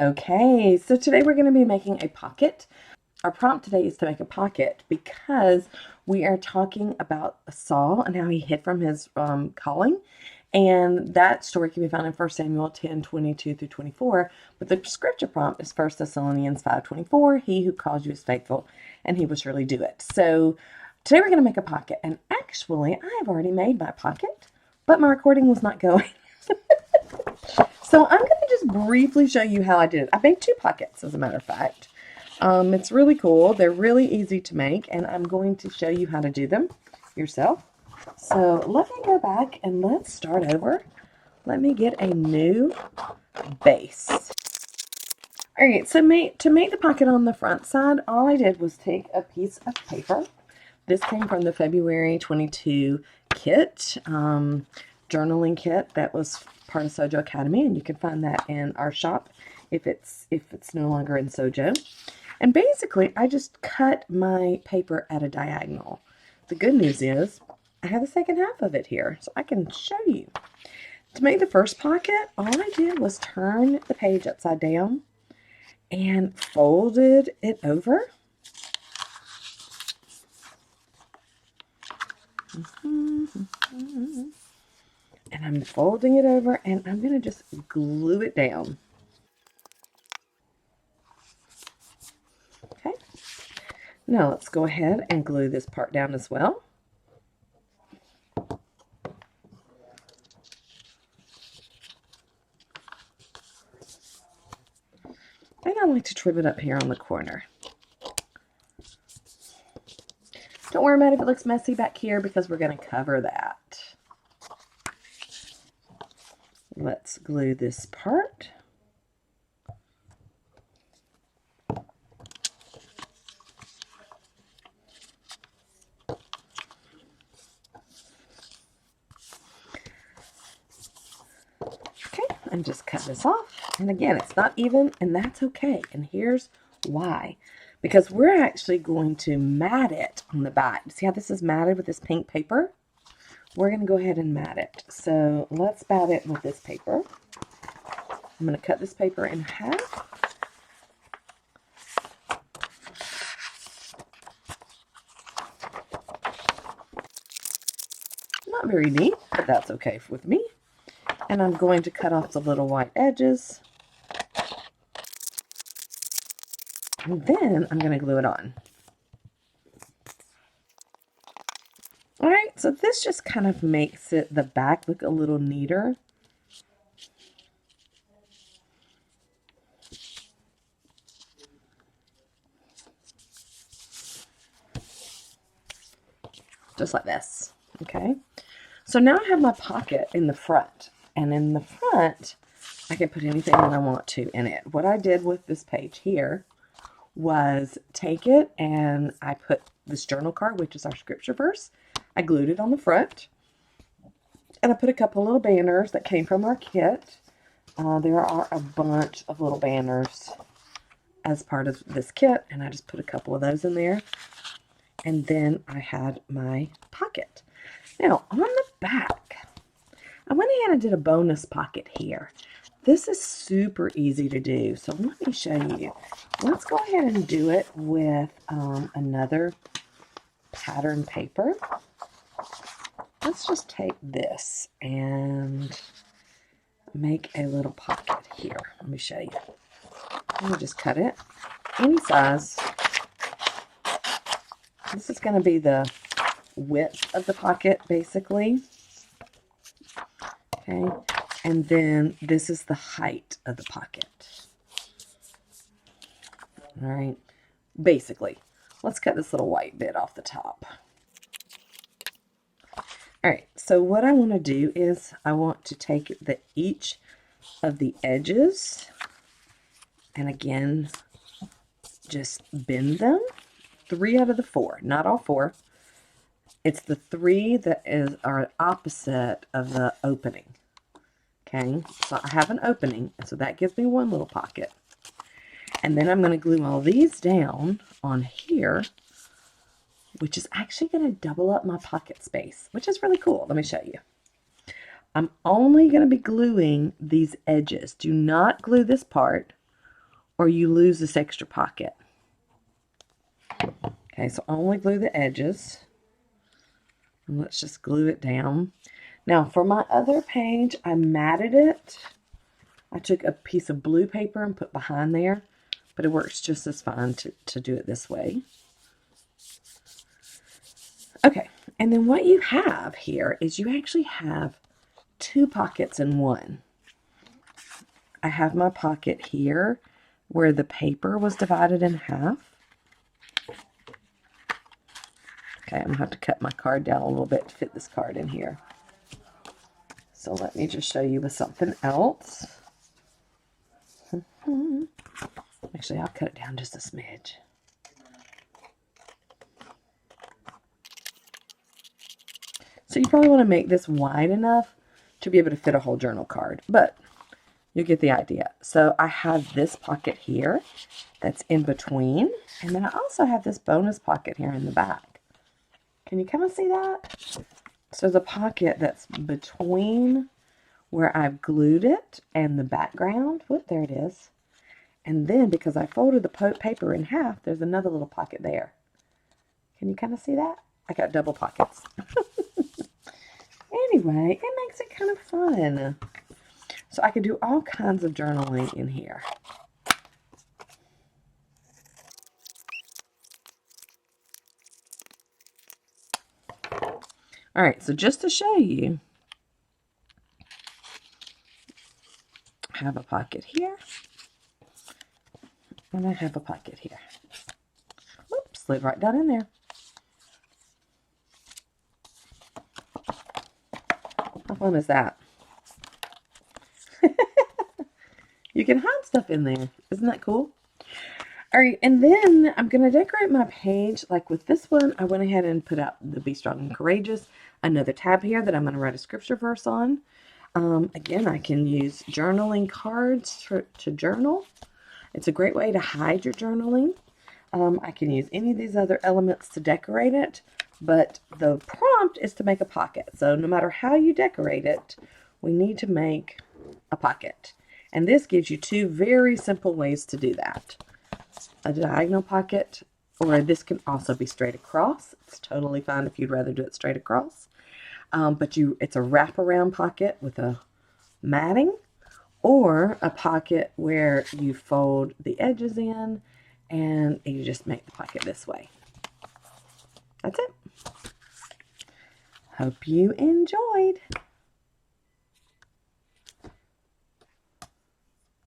Okay, so today we're going to be making a pocket. Our prompt today is to make a pocket because we are talking about Saul and how he hid from his calling. And that story can be found in 1 Samuel 10:22 through 24. But the scripture prompt is 1 Thessalonians 5:24. He who calls you is faithful, and he will surely do it. So today we're going to make a pocket. And actually, I have already made my pocket, but my recording was not going. So I'm going to just briefly show you how I did it. I made two pockets, as a matter of fact. It's really cool. They're really easy to make, and I'm going to show you how to do them yourself. So let me go back and let's start over. Let me get a new base. All right, so to make the pocket on the front side, all I did was take a piece of paper. This came from the February 22 kit, journaling kit that was part of Sojo Academy, and you can find that in our shop if it's no longer in Sojo. And basically, I just cut my paper at a diagonal. The good news is I have the second half of it here, so I can show you. To make the first pocket, all I did was turn the page upside down and folded it over. And I'm folding it over, and I'm going to just glue it down. Okay. Now let's go ahead and glue this part down as well. And I like to trim it up here on the corner. Don't worry about if it looks messy back here because we're going to cover that. Let's glue this part. Okay, and just cut this off. And again, it's not even, and that's okay. And here's why. Because we're actually going to mat it on the back. See how this is matted with this pink paper? We're going to go ahead and mat it. So let's mat it with this paper. I'm going to cut this paper in half. Not very neat, but that's okay with me. And I'm going to cut off the little white edges. And then I'm going to glue it on. Alright, so this just kind of makes the back look a little neater. Just like this. Okay. So now I have my pocket in the front. And in the front, I can put anything that I want to in it. What I did with this page here was take it and I put this journal card, which is our scripture verse. I glued it on the front. And I put a couple little banners that came from our kit. There are a bunch of little banners as part of this kit. And I just put a couple of those in there. And then I had my pocket. Now, on the back, I went ahead and did a bonus pocket here. This is super easy to do, so let me show you. Let's go ahead and do it with another pattern paper. Let's just take this and make a little pocket here. Let me show you. Let me just cut it any size. This is going to be the width of the pocket, basically. Okay, and then this is the height of the pocket. All right, basically. Let's cut this little white bit off the top. All right, so what I want to do is I want to take each of the edges and again, just bend them. 3 out of the 4, not all 4. It's the 3 that are opposite of the opening. Okay, so I have an opening, and so that gives me one little pocket. And then I'm going to glue all these down on here, which is actually going to double up my pocket space, which is really cool. Let me show you. I'm only going to be gluing these edges. Do not glue this part or you lose this extra pocket. Okay, so only glue the edges. And let's just glue it down. Now, for my other page, I matted it. I took a piece of blue paper and put behind there, but it works just as fine to do it this way. Okay, and then what you have here is you actually have two pockets in one. I have my pocket here where the paper was divided in half. Okay, I'm going to have to cut my card down a little bit to fit this card in here. So let me just show you with something else. Actually, I'll cut it down just a smidge. So you probably want to make this wide enough to be able to fit a whole journal card, but you get the idea. So I have this pocket here that's in between, and then I also have this bonus pocket here in the back. Can you kind of see that? So the pocket that's between where I've glued it and the background. Whoop, there it is. And then because I folded the paper in half, there's another little pocket there. Can you kind of see that? I got double pockets. Anyway, it makes it kind of fun. So I could do all kinds of journaling in here. All right, so just to show you, I have a pocket here, and I have a pocket here. Whoops, slid right down in there. How fun is that? You can hide stuff in there. Isn't that cool? All right, and then I'm going to decorate my page. Like with this one, I went ahead and put out the Be Strong and Courageous. Another tab here that I'm going to write a scripture verse on. Again, I can use journaling cards to journal. It's a great way to hide your journaling. I can use any of these other elements to decorate it, but the prompt is to make a pocket. So no matter how you decorate it, we need to make a pocket. And this gives you two very simple ways to do that. A diagonal pocket, or this can also be straight across. It's totally fine if you'd rather do it straight across. But it's a wraparound pocket with a matting, or a pocket where you fold the edges in and you just make the pocket this way. That's it. Hope you enjoyed.